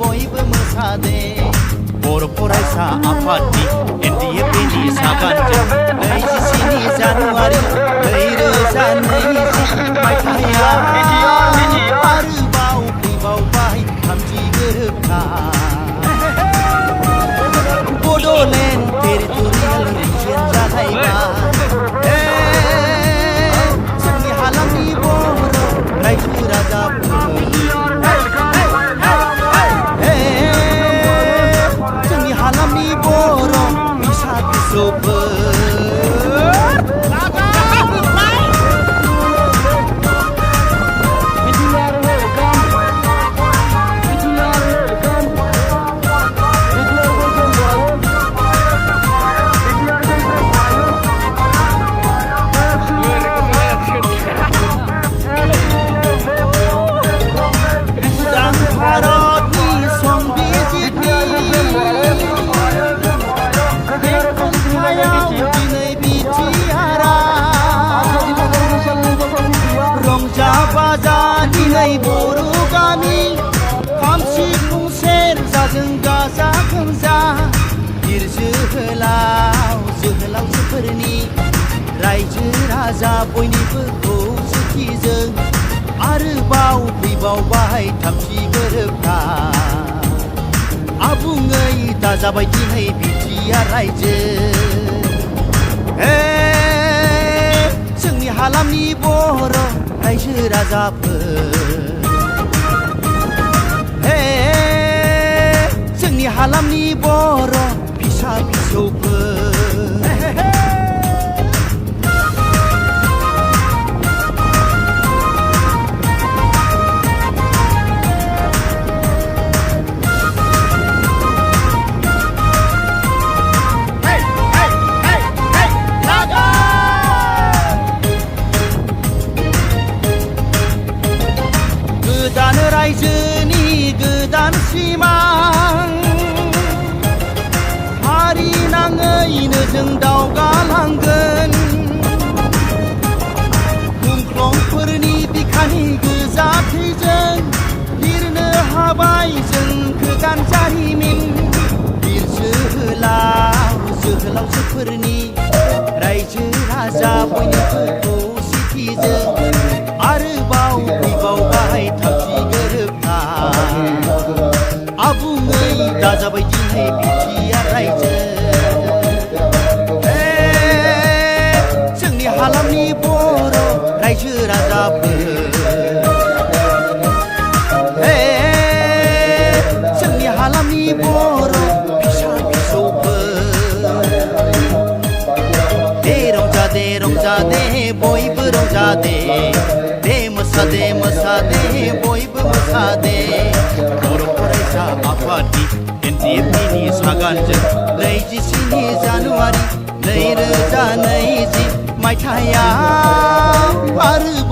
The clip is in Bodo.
बयबो मोसादे बर' फरायसा आफादनि NDFBनि सागानजों 27 जानुवारि 2020 मायथाइयाव आरोबाव फैबावबाय थामथि गोरोबथा बड'लेण्ड टेरिटरियेल रिजन जालायबाय जोंनि हालामनि बर' रायजो राजाफोर जोंनि हालामनि बर' फिसा फिसौफोर दिनै बर' गामि खाम सिफुं सेरजाजों गाजा गोमजा बिर जोहोलावजोफोरनि रायजो राजा बयनिबो खौसेथिजों आरोबाव फैबावबाय थामथि गोरोबथा आबुङै दाजाबाय दिनै बिटिआर रायजो जोंनि हालामनि बर' रायजो राजाफोर जोंनि हालामनि बर' फिसा फिसौफोर गोदान रायजोनि गोदान सिमां हारि नाङैनो जों दावगालांगोन मुंख्लंफोरनि बिखानि गोजा थैजों लिरनो हाबाय जों गोदान जारिमिन बिर जोहोलावजोफोरनि रायजो राजा बयनिबो खौसेथिजों आरोबाव फैबावबाय थामथि गोरोबथा आबुङै दाजाबाय दिनै बिटिआर रायजो जोंनि हालामनि बर' रायजो राजाफोर जोंनि हालामनि बर' फिसा फिसौफोर रंजादे बयबो रंजादे मोसादे बयबो मोसादे बर' फरायसा आफादनि NDFBनि सागानजों 27 जानुवारि 2020 मायथाइयाव आरोबाव